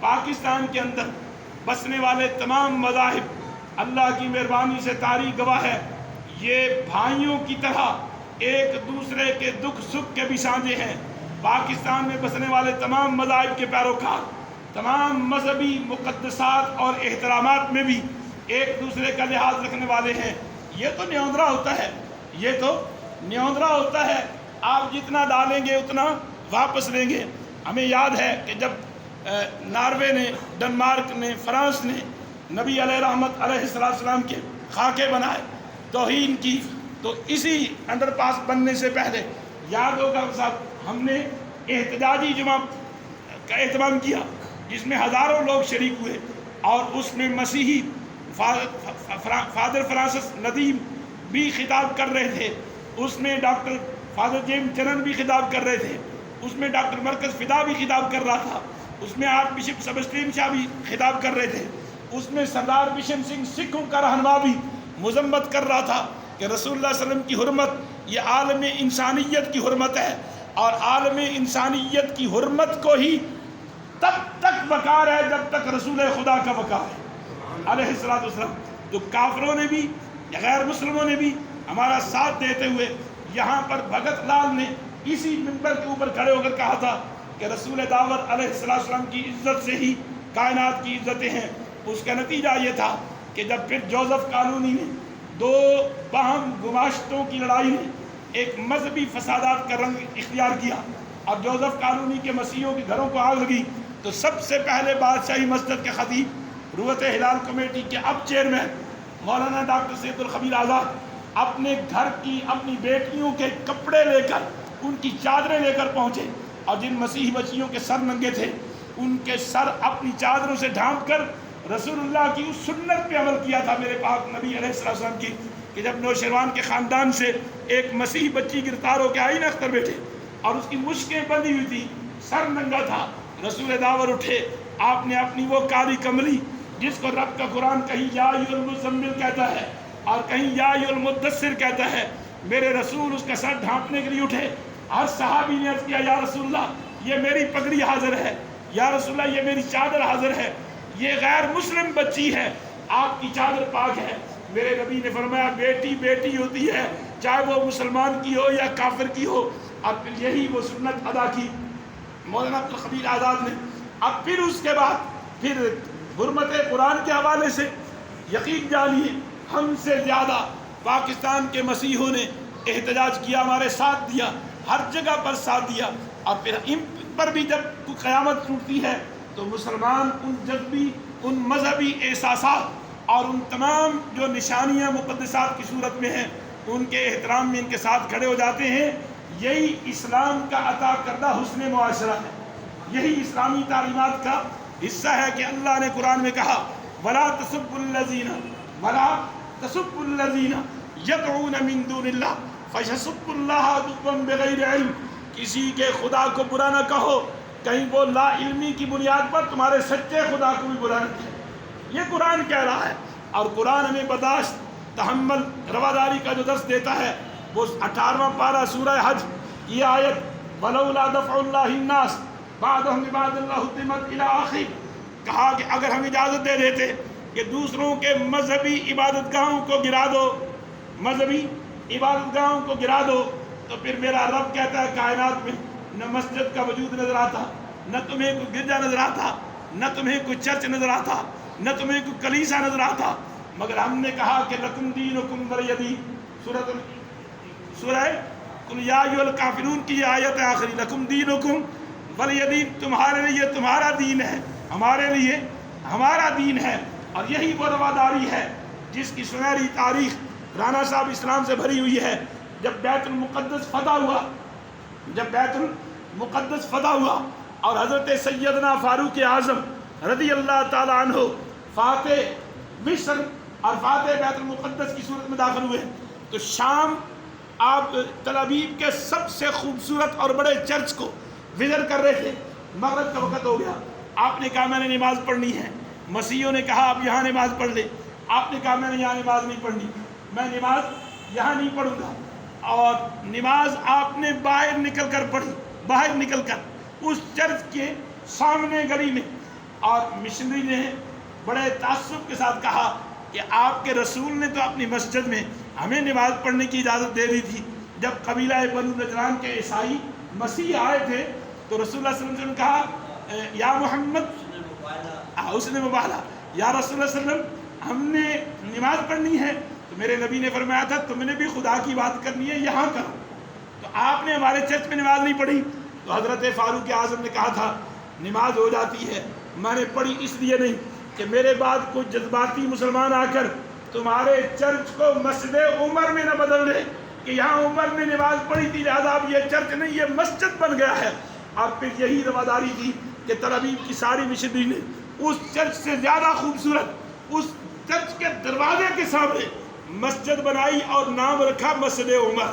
پاکستان کے اندر بسنے والے تمام مذاہب، اللہ کی مہربانی سے تاریخ گواہ ہے، یہ بھائیوں کی طرح ایک دوسرے کے دکھ سکھ کے بھی سانجے ہیں۔ پاکستان میں بسنے والے تمام مذاہب کے پیروکار تمام مذہبی مقدسات اور احترامات میں بھی ایک دوسرے کا لحاظ رکھنے والے ہیں۔ یہ تو نیوندرا ہوتا ہے، یہ تو نیوندرا ہوتا ہے، آپ جتنا ڈالیں گے اتنا واپس لیں گے۔ ہمیں یاد ہے کہ جب ناروے نے، ڈنمارک نے، فرانس نے نبی علیہ رحمت علیہ السلام کے خاکے بنائے، توہین کی، تو اسی انڈر پاس بننے سے پہلے یاد ہوگا صاحب ہم نے احتجاجی جمعہ کا اہتمام کیا جس میں ہزاروں لوگ شریک ہوئے، اور اس میں مسیحی فادر فرانسس ندیم بھی خطاب کر رہے تھے، اس میں ڈاکٹر فادر جیمز چنن بھی خطاب کر رہے تھے، اس میں ڈاکٹر مرکز فدا بھی خطاب کر رہا تھا، اس میں آرچ بشپ سبسٹین شاہ بھی خطاب کر رہے تھے، اس میں سردار بشن سنگھ سکھوں کا رہنما بھی مذمت کر رہا تھا کہ رسول اللہ صلی اللہ علیہ وسلم کی حرمت یہ عالم انسانیت کی حرمت ہے، اور عالم انسانیت کی حرمت کو ہی تب تک وقار ہے جب تک رسول خدا کا وقار ہے علیہ السلام۔ تو کافروں نے بھی، غیر مسلموں نے بھی ہمارا ساتھ دیتے ہوئے یہاں پر بھگت لال نے اسی منبر کے اوپر کھڑے ہو کر کہا تھا کہ رسول داور علیہ السلام کی عزت سے ہی کائنات کی عزتیں ہیں۔ اس کا نتیجہ یہ تھا کہ جب پھر جوزف قانونی نے دو باہم گماشتوں کی لڑائی میں ایک مذہبی فسادات کا رنگ اختیار کیا اور جوزف قانونی کے مسیحیوں کے گھروں کو آگ لگی، تو سب سے پہلے بادشاہی مسجد کے خطیب روحت ہلال کمیٹی کے اب چیئرمین مولانا ڈاکٹر سید الخبیر آزاد اپنے گھر کی اپنی بیٹیوں کے کپڑے لے کر، ان کی چادریں لے کر پہنچے، اور جن مسیحی بچیوں کے سر ننگے تھے ان کے سر اپنی چادروں سے ڈھانپ کر رسول اللہ کی اس سنت پہ عمل کیا تھا میرے پاک نبی علیہ السلام کی، کہ جب نوشیروان کے خاندان سے ایک مسیحی بچی گرفتار ہو کے آئینہ اختر بیٹھے اور اس کی مشکیں بندھی ہوئی تھی، سر ننگا تھا، رسول داور اٹھے، آپ نے اپنی وہ کالی کملی جس کو رب کا قرآن کہیں یا ایھا المزمل کہتا ہے اور کہیں یا ایھا المدثر کہتا ہے، میرے رسول اس کا سر ڈھانپنے کے لیے اٹھے۔ ہر صحابی نے عرض کیا یا رسول اللہ یہ میری پگڑی حاضر ہے، یا رسول اللہ یہ میری چادر حاضر ہے، یہ غیر مسلم بچی ہے، آپ کی چادر پاک ہے۔ میرے نبی نے فرمایا بیٹی بیٹی ہوتی ہے، چاہے وہ مسلمان کی ہو یا کافر کی ہو۔ اب پھر یہی وہ سنت ادا کی مولانا عبدالخبیر آزاد نے۔ اب پھر اس کے بعد پھر حرمت قرآن کے حوالے سے یقین جانیے ہم سے زیادہ پاکستان کے مسیحوں نے احتجاج کیا، ہمارے ساتھ دیا، ہر جگہ پر ساتھ دیا، اور پھر ان پر بھی جب قیامت ٹوٹتی ہے تو مسلمان ان جذبی، ان مذہبی احساسات اور ان تمام جو نشانیاں مقدسات کی صورت میں ہیں ان کے احترام میں ان کے ساتھ کھڑے ہو جاتے ہیں۔ یہی اسلام کا عطا کردہ حسن معاشرہ ہے، یہی اسلامی تعلیمات کا حصہ ہے کہ اللہ نے قرآن میں کہا وَلَا تَسُبُّوا الَّذِينَ يَدْعُونَ مِن دُونِ اللَّهِ فَيَسُبُّوا اللَّهَ عَدْوًا بِغَيْرِ عِلْمٍ۔ کسی کے خدا کو برا نہ کہو، کہیں وہ لا علمی کی بنیاد پر تمہارے سچے خدا کو بھی برا نہ کہے۔ یہ قرآن کہہ رہا ہے، اور قرآن ہمیں برداشت، تحمل، رواداری کا جو درس دیتا ہے وہ 18واں پارہ سورہ حج کی آیت وَلَوْلَا دَفْعُ اللَّهِ النَّاسَ بَعْضَهُم بِبَعْضٍ لَّهُدِّمَتْ إِلَىٰ آخِرٍ۔ کہا کہ اگر ہم اجازت دے دیتے کہ دوسروں کے مذہبی عبادت گاہوں کو گرا دو، مذہبی عبادت گاہوں کو گرا دو، تو پھر میرا رب کہتا ہے کائنات میں نہ مسجد کا وجود نظر آتا، نہ تمہیں کوئی گرجا نظر آتا، نہ تمہیں کوئی چرچ نظر آتا، نہ تمہیں کوئی کلیسا نظر آتا، مگر ہم نے کہا کہ لکم دینکم ولی دین۔ سورہ قل یا ایھا الکافرون کی یہ آیت ہے آخری، لکم دینکم ولی دین، تمہارے لیے تمہارا دین ہے، ہمارے لیے ہمارا دین ہے۔ اور یہی وہ رواداری ہے جس کی سنہری تاریخ رانا صاحب اسلام سے بھری ہوئی ہے۔ جب بیت المقدس فتح ہوا اور حضرت سیدنا فاروق اعظم رضی اللہ تعالیٰ عنہ فاتح مصر اور فاتح بیت المقدس کی صورت میں داخل ہوئے، تو شام آپ تل ابیب کے سب سے خوبصورت اور بڑے چرچ کو وزٹ کر رہے تھے، مغرب کا وقت ہو گیا، آپ نے کہا میں نے نماز پڑھنی ہے، مسیحیوں نے کہا آپ یہاں نماز پڑھ لیں، آپ نے کہا میں نے یہاں نماز نہیں پڑھنی، میں نماز یہاں نہیں پڑھوں گا، اور نماز آپ نے باہر نکل کر پڑھی، باہر نکل کر اس چرچ کے سامنے گلی میں اور مشنری نے بڑے تعصب کے ساتھ کہا کہ آپ کے رسول نے تو اپنی مسجد میں ہمیں نماز پڑھنے کی اجازت دے دی تھی، جب قبیلہ بنو نجران کے عیسائی مسیح آئے تھے تو رسول اللہ صلی اللہ علیہ وسلم نے کہا یا محمد، اس نے مباہلا، یا رسول اللہ صلی اللہ علیہ وسلم ہم نے نماز پڑھنی ہے، تو میرے نبی نے فرمایا تھا تم نے بھی خدا کی بات کرنی ہے یہاں کرو، تو آپ نے ہمارے چرچ میں نماز نہیں پڑھی۔ تو حضرت فاروق اعظم نے کہا تھا نماز ہو جاتی ہے، میں نے پڑھی اس لیے نہیں کہ میرے بعد کوئی جذباتی مسلمان آ کر تمہارے چرچ کو مسجد عمر میں نہ بدل دے کہ یہاں عمر نے نماز پڑھی تھی لہذا اب یہ چرچ نہیں یہ مسجد بن گیا ہے۔ اور پھر یہی رواداری تھی کہ تل ابیب کی ساری مشنری نے اس چرچ سے زیادہ خوبصورت اس چرچ کے دروازے کے سامنے مسجد بنائی اور نام رکھا مسجد عمر،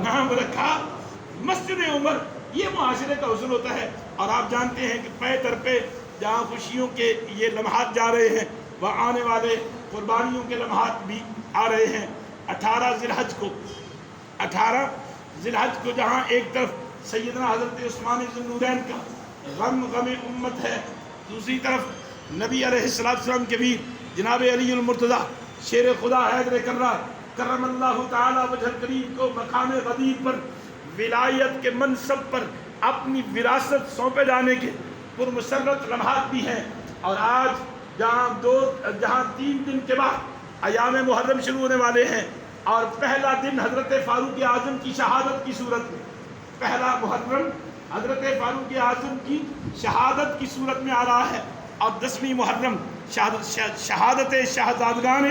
نام رکھا مسجد عمر۔ یہ معاشرے کا حسن ہوتا ہے۔ اور آپ جانتے ہیں کہ پے در پہ جہاں خوشیوں کے یہ لمحات جا رہے ہیں وہاں آنے والے قربانیوں کے لمحات بھی آ رہے ہیں۔ 18 ذی الحج کو جہاں ایک طرف سیدنا حضرت عثمان ذو النورین کا غم امت ہے، دوسری طرف نبی علیہ السلام کے ویر جناب علی المرتضیٰ شیر خدا حیدر کرار کرم اللہ تعالی وجہ الکریم کو مقام غدیر پر ولایت کے منصب پر اپنی وراثت سونپے جانے کے پرمسرت لمحات بھی ہیں۔ اور آج جہاں 3 دن کے بعد ایام محرم شروع ہونے والے ہیں اور پہلا دن حضرت فاروق اعظم کی شہادت کی صورت میں، پہلا محرم حضرت فاروق اعظم کی شہادت کی صورت میں آ رہا ہے اور 10ویں محرم شہادت شہزادگان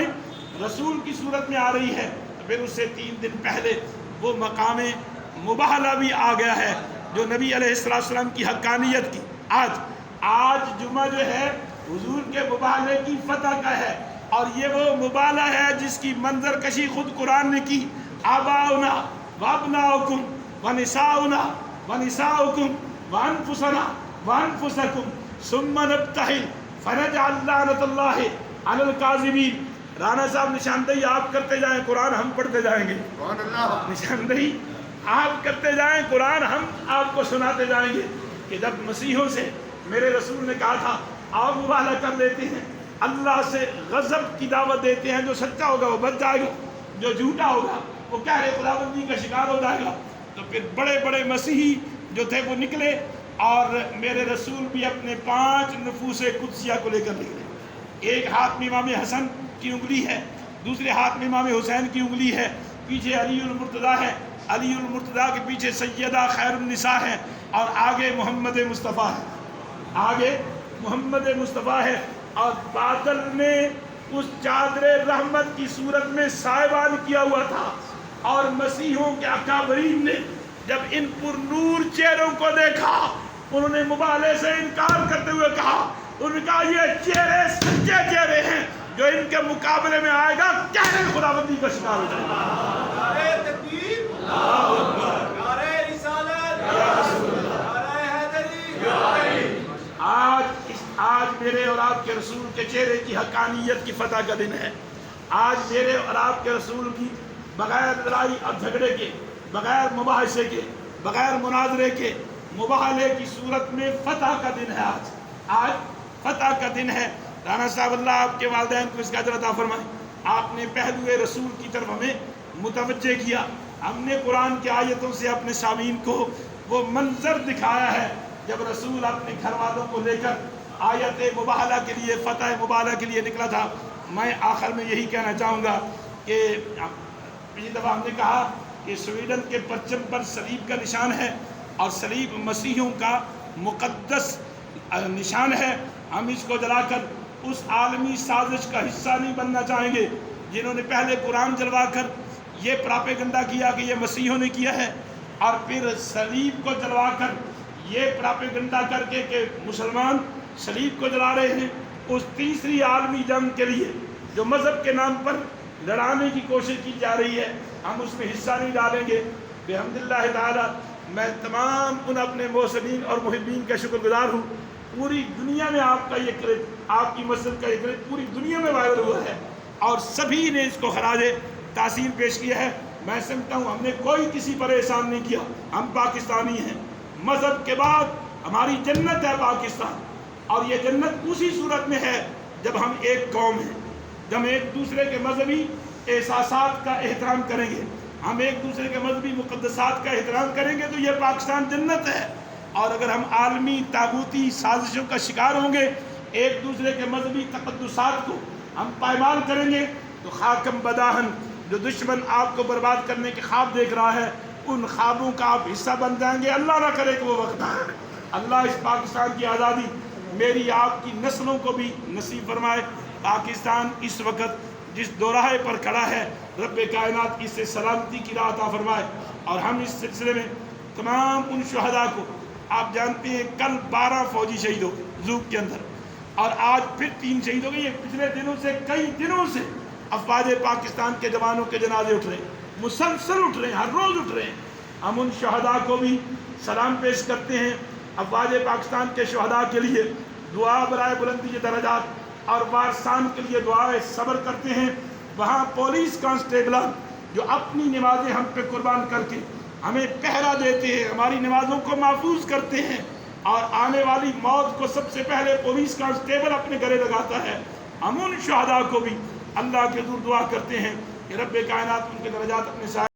رسول کی صورت میں آ رہی ہے، پھر اس سے 3 دن پہلے وہ مقام مباہلہ بھی آ گیا ہے جو نبی علیہ السلام کی حقانیت کی آج جمعہ جو ہے حضور کے مباہلے کی فتح کا ہے، اور یہ وہ مباہلہ ہے جس کی منظر کشی خود قرآن نے کی۔ آباؤنا وابناؤکم ونساؤنا ونساؤکم وانفسنا وانفسکم ثم نبتہل فنجعل لعنت اللہ علی الکاذبین۔ رانا صاحب نشاندہی آپ کرتے جائیں، قرآن ہم پڑھتے جائیں گے، نشاندہی آپ کرتے جائیں، قرآن ہم آپ کو سناتے جائیں گے کہ جب مسیحوں سے میرے رسول نے کہا تھا آپ مباہلہ کر لیتے ہیں، اللہ سے غضب کی دعوت دیتے ہیں، جو سچا ہوگا وہ بچ جائے گا، جو جھوٹا ہوگا وہ کہہ خداوندی کا شکار ہو جائے گا۔ تو پھر بڑے بڑے مسیحی جو تھے وہ نکلے اور میرے رسول بھی اپنے 5 نفوس قدسیہ کو لے کر نکلے۔ ایک ہاتھ میں امام حسن کی انگلی ہے، دوسرے ہاتھ میں امام حسین کی انگلی ہے، پیچھے علی المرتضیٰ ہے، علی المرتضیٰ کے پیچھے سیدہ خیر النساء ہے، اور آگے محمد مصطفیٰ ہے، آگے محمد مصطفیٰ ہے۔ اور بادل نے اس چادر رحمت کی صورت میں سائبان کیا ہوا تھا، اور مسیحوں کے اکابرین نے جب ان پر نور چہروں کو دیکھا انہوں نے مباہلے سے انکار کرتے ہوئے کہا، انہوں نے کہا یہ چہرے سچے چہرے ہیں، جو ان کے مقابلے میں آئے گا کہنے خداوندی کا شکار ہو جائے گا۔ نعرہ تکبیر، اللہ اکبر، نعرہ رسالت، یا رسول اللہ، نعرہ حیدری۔ آج میرے اور آپ کے رسول کے چہرے کی حقانیت کی فتح کا دن ہے۔ آج میرے اور آپ کے رسول کی بغیر لڑائی اور جھگڑے کے، بغیر مباحثے کے، بغیر مناظرے کے مباہلے کی صورت میں فتح کا دن ہے۔ آج فتح کا دن ہے۔ رانا صاحب اللہ آپ کے والدین کو اس کا اجر عطا فرمائے، آپ نے پہلو رسول کی طرف ہمیں متوجہ کیا، ہم نے قرآن کی آیتوں سے اپنے سامعین کو وہ منظر دکھایا ہے جب رسول اپنے گھر والوں کو لے کر آیت مباہلہ کے لیے، فتح مباہلہ کے لیے نکلا تھا۔ میں آخر میں یہی کہنا چاہوں گا کہ پچھلی دفعہ ہم نے کہا کہ سویڈن کے پرچم پر صلیب کا نشان ہے اور صلیب مسیحیوں کا مقدس نشان ہے۔ ہم اس کو جلا کر اس عالمی سازش کا حصہ نہیں بننا چاہیں گے جنہوں نے پہلے قرآن جلوا کر یہ پراپیگنڈا کیا کہ یہ مسیحیوں نے کیا ہے، اور پھر صلیب کو جلوا کر یہ پراپیگنڈا کر کے کہ مسلمان صلیب کو جلا رہے ہیں۔ اس تیسری عالمی جنگ کے لیے جو مذہب کے نام پر لڑانے کی کوشش کی جا رہی ہے، ہم اس میں حصہ نہیں ڈالیں گے۔ بحمد اللہ تعالی میں تمام ان اپنے محسنین اور محبین کا شکر گزار ہوں۔ پوری دنیا میں آپ کا یہ کلپ، آپ کی مسجد کا یہ کلپ پوری دنیا میں وائرل ہوا ہے اور سبھی نے اس کو خراج تحسین پیش کیا ہے۔ میں سمجھتا ہوں ہم نے کوئی کسی پر احسان نہیں کیا، ہم پاکستانی ہیں، مذہب کے بعد ہماری جنت ہے پاکستان، اور یہ جنت اسی صورت میں ہے جب ہم ایک قوم ہیں، جب ہم ایک دوسرے کے مذہبی احساسات کا احترام کریں گے، ہم ایک دوسرے کے مذہبی مقدسات کا احترام کریں گے تو یہ پاکستان جنت ہے۔ اور اگر ہم عالمی طاغوتی سازشوں کا شکار ہوں گے، ایک دوسرے کے مذہبی تقدسات کو ہم پائمال کریں گے تو خاکم بداہن، جو دشمن آپ کو برباد کرنے کے خواب دیکھ رہا ہے، ان خوابوں کا آپ حصہ بن جائیں گے۔ اللہ نہ کرے کہ وہ وقت آئے۔ اللہ اس پاکستان کی آزادی میری آپ کی نسلوں کو بھی نصیب فرمائے۔ پاکستان اس وقت جس دوراہے پر کھڑا ہے، رب کائنات اس سے سلامتی کی راہ عطا فرمائے۔ اور ہم اس سلسلے میں تمام ان شہداء کو، آپ جانتے ہیں کل 12 فوجی شہید ہو گئے زوک کے اندر، اور آج پھر 3 شہید ہو گئے۔ یہ پچھلے دنوں سے، کئی دنوں سے افواج پاکستان کے جوانوں کے جنازے اٹھ رہے ہیں، مسلسل اٹھ رہے ہیں، ہر روز اٹھ رہے ہیں۔ ہم ان شہداء کو بھی سلام پیش کرتے ہیں۔ افواج پاکستان کے شہداء کے لیے دعا برائے بلندی درجات اور وارثان کے لیے دعائے صبر کرتے ہیں۔ وہاں پولیس کانسٹیبلان جو اپنی نمازیں ہم پہ قربان کر کے ہمیں پہرا دیتے ہیں، ہماری نمازوں کو محفوظ کرتے ہیں، اور آنے والی موت کو سب سے پہلے پولیس کانسٹیبل اپنے گلے لگاتا ہے۔ ہم ان شہداء کو بھی اللہ کے حضور دعا کرتے ہیں کہ رب کائنات ان کے درجات اپنے ساتھ